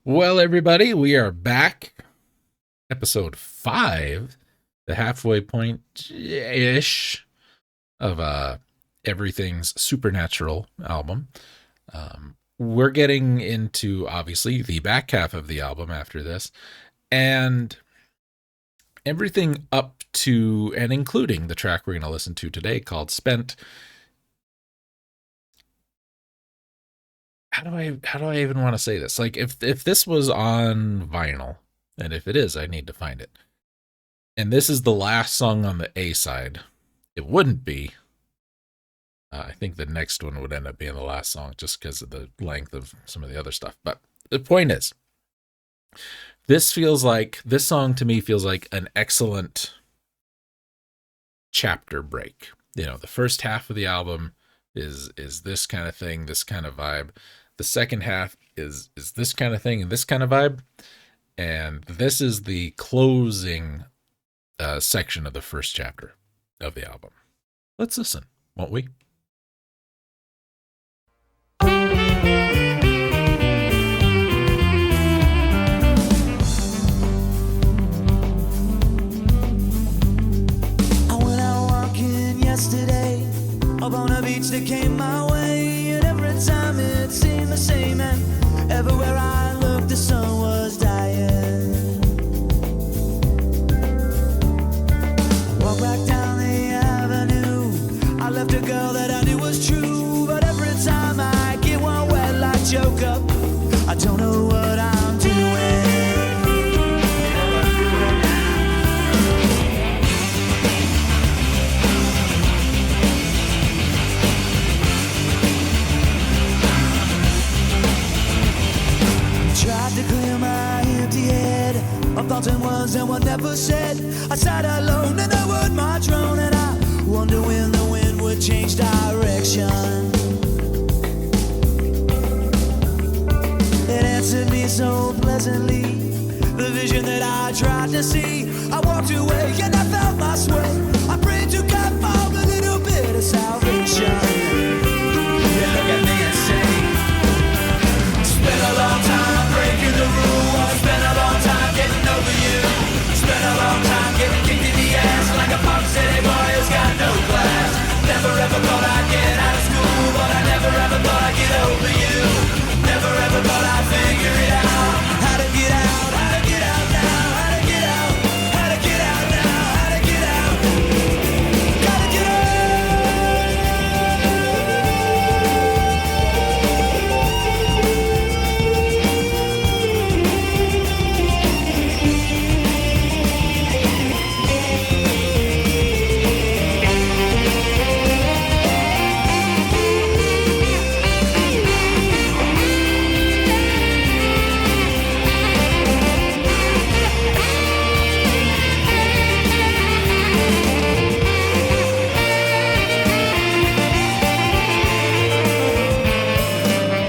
Well, everybody, we are back. Episode 5, the halfway point ish of Everything's Supernatural album. We're getting into obviously the back half of the album after this, and everything up to and including the track we're going to listen to today called Spent. How do I even want to say this? Like if this was on vinyl, and if it is, I need to find it, and this is the last song on the A side, it wouldn't be. I think the next one would end up being the last song just because of the length of some of the other stuff. But the point is, this song to me feels like an excellent chapter break. You know, the first half of the album is this kind of thing, this kind of vibe. The second half is this kind of thing and this kind of vibe. And this is the closing section of the first chapter of the album. Let's listen, won't we? I went out walking yesterday up on a beach that came my way, and every time it seemed the same, and everywhere I looked the sun was dying. Walked back down the avenue, I left a girl that I knew was true, but every time I get one wet like choke up, I don't know what I'm doing. Tried to clear my empty head of thoughts and words that were never said. I sat alone in the wood my drone, and I wonder when the wind would change direction. It answered me so pleasantly, the vision that I tried to see. I walked away and I felt my sway. I prayed to God for a little bit of salvation. Yeah, look at me and say, spent a long time breaking the rules. Spent a long time getting over you. Spent a long time getting kicked in the ass like a pop city boy who's got no class. Never ever thought I'd get out of school, but I never ever thought I'd get over you. Never ever thought I'd figure it out. How to get out, how to get out now, how to get out, how to get out now, how to get out. Gotta get out.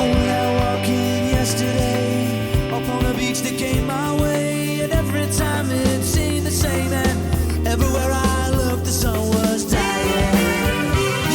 I went out walking yesterday up on a beach that came my way, and every time it seemed the same, and everywhere I looked the sun was dying.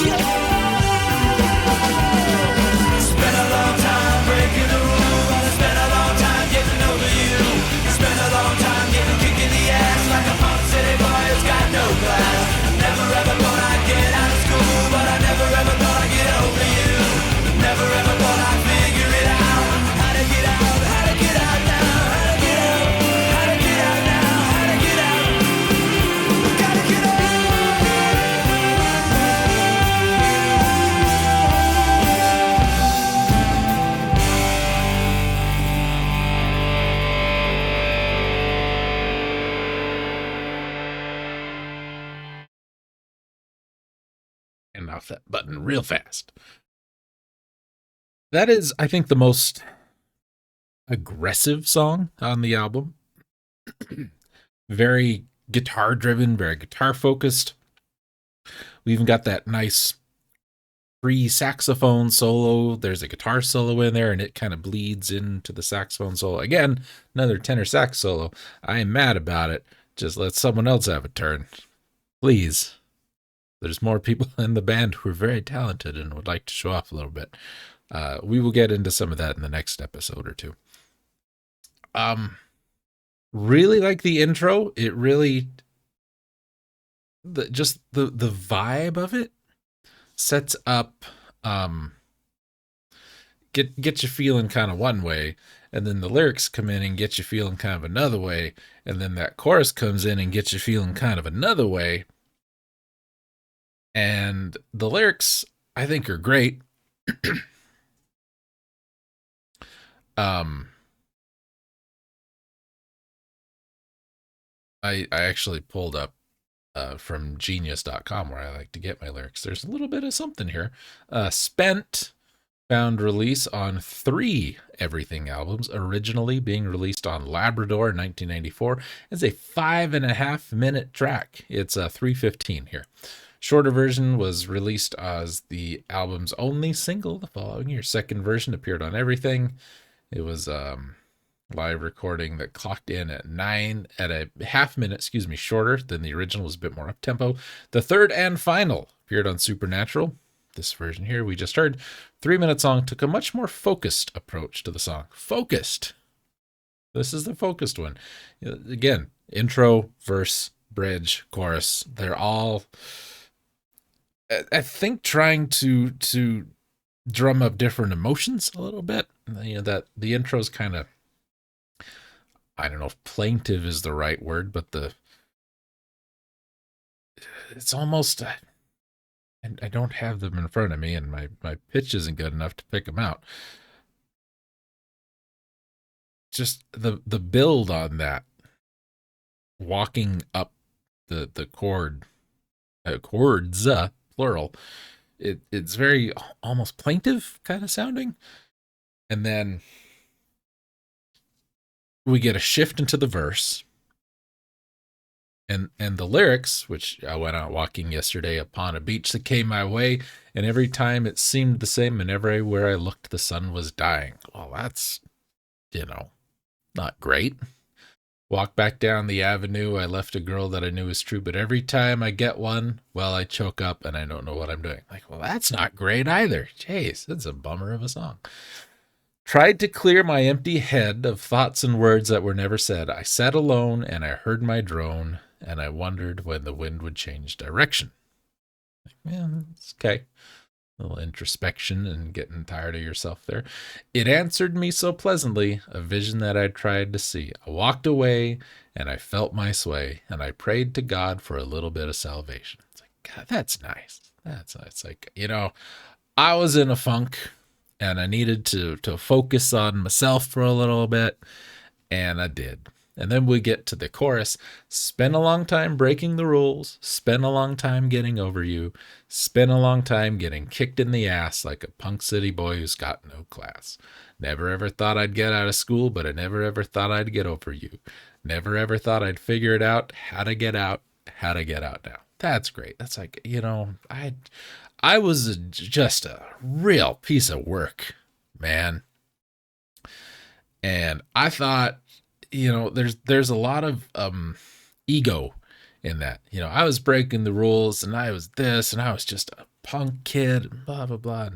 Yeah. Spent a long time breaking the rules. I spent a long time getting over you. Spent a long time getting kicked in the ass like a punk city boy who's got no class. Never ever thought I'd get out of school, but I never ever thought I'd get over you. Never ever thought I'd figure it out. How to get out, how to get out now, how to get out, how to get out now, how to get out. Gotta get out. And off that button real fast. That is, I think, the most aggressive song on the album. Very guitar driven, very guitar focused. We even got that nice free saxophone solo. There's a guitar solo in there, and it kind of bleeds into the saxophone solo. Again, another tenor sax solo. I am mad about it. Just let someone else have a turn. Please. There's more people in the band who are very talented and would like to show off a little bit. We will get into some of that in the next episode or two. Really like the intro. It really the vibe of it sets up get you feeling kind of one way, and then the lyrics come in and get you feeling kind of another way, and then that chorus comes in and gets you feeling kind of another way. And the lyrics I think are great. um I actually pulled up from genius.com where I like to get my lyrics. There's a little bit of something here. Spent found release on 3 Everything albums, originally being released on Labrador in 1994. It's a 5.5-minute track. It's a 3:15 here. Shorter version was released as the album's only single the following year. Second version appeared on Everything. It was live recording that clocked in at 9 at a half minute, shorter than the original, was a bit more up tempo. The third and final appeared on Supernatural. This version here we just heard, 3-minute song, took a much more focused approach to the song. Focused. This is the focused one. Again, intro, verse, bridge, chorus. They're all, I think, trying to drum up different emotions a little bit. That the intro's kind of, I don't know if plaintive is the right word, but it's almost, I don't have them in front of me, and my pitch isn't good enough to pick them out. Just the build on that, walking up the chords, plural. It's very almost plaintive kind of sounding, and then we get a shift into the verse, and the lyrics, which I went out walking yesterday upon a beach that came my way, and every time it seemed the same, and everywhere I looked the sun was dying. Well, that's, not great. Walk back down the avenue, I left a girl that I knew was true, but every time I get one, well, I choke up and I don't know what I'm doing. Like, well, that's not great either. Jeez, that's a bummer of a song. Tried to clear my empty head of thoughts and words that were never said. I sat alone and I heard my drone, and I wondered when the wind would change direction. Like, yeah, it's okay. A little introspection and getting tired of yourself there. It answered me so pleasantly, a vision that I tried to see. I walked away and I felt my sway, and I prayed to God for a little bit of salvation. It's like, God, that's nice. It's like, I was in a funk and I needed to focus on myself for a little bit, and I did. And then we get to the chorus. Spent a long time breaking the rules. Spent a long time getting over you. Spent a long time getting kicked in the ass like a punk city boy who's got no class. Never ever thought I'd get out of school, but I never ever thought I'd get over you. Never ever thought I'd figure it out, how to get out now. That's great. That's like, I was just a real piece of work, man. And I thought, there's a lot of ego in that. I was breaking the rules, and I was this, and I was just a punk kid, and blah blah blah,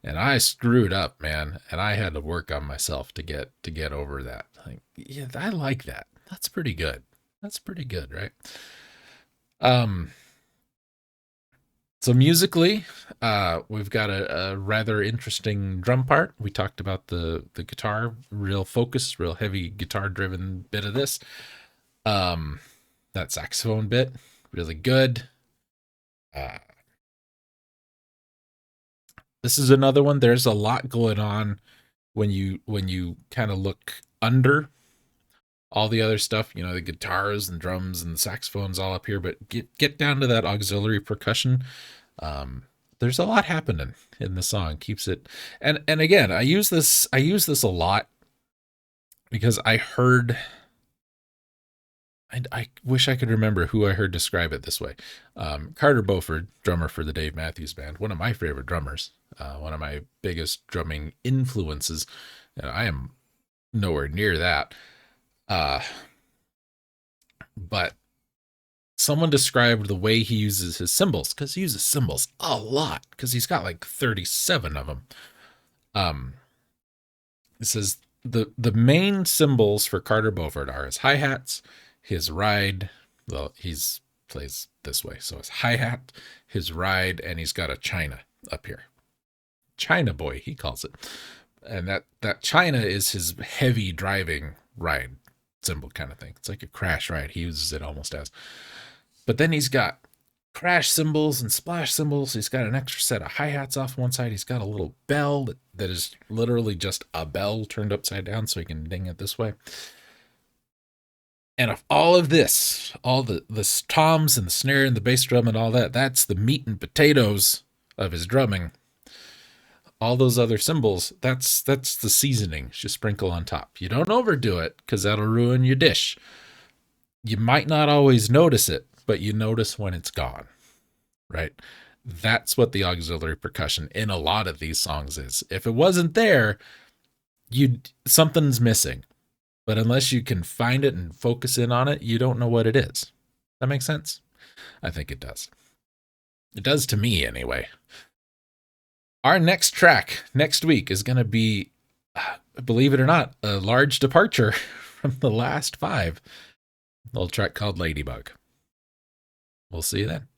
and I screwed up, man, and I had to work on myself to get over that. Like, yeah, I like that. That's pretty good. That's pretty good, right? So musically, we've got a rather interesting drum part. We talked about the guitar, real focus, real heavy guitar-driven bit of this. That saxophone bit, really good. This is another one. There's a lot going on when you kind of look under all the other stuff, the guitars and drums and saxophones all up here, but get down to that auxiliary percussion. There's a lot happening in the song. Keeps it, and again, I use this a lot because I wish I could remember who I heard describe it this way. Carter Beauford, drummer for the Dave Matthews Band, one of my favorite drummers, one of my biggest drumming influences. I am nowhere near that. But someone described the way he uses his cymbals, because he uses cymbals a lot, because he's got like 37 of them. It says the main symbols for Carter Beauford are his hi-hats, his ride. Well, he's plays this way. So his hi-hat, his ride, and he's got a China up here. China boy, he calls it. And that China is his heavy driving ride symbol kind of thing. It's like a crash ride. He uses it almost as. But then he's got crash cymbals and splash cymbals. He's got an extra set of hi-hats off one side. He's got a little bell that is literally just a bell turned upside down so he can ding it this way. And of all of this, all the toms and the snare and the bass drum and all that, that's the meat and potatoes of his drumming. All those other cymbals, that's the seasoning. Just sprinkle on top. You don't overdo it because that'll ruin your dish. You might not always notice it, but you notice when it's gone, right? That's what the auxiliary percussion in a lot of these songs is. If it wasn't there, something's missing. But unless you can find it and focus in on it, you don't know what it is. That makes sense? I think it does. It does to me anyway. Our next track next week is going to be, believe it or not, a large departure from the last 5. A little track called Ladybug. We'll see you then.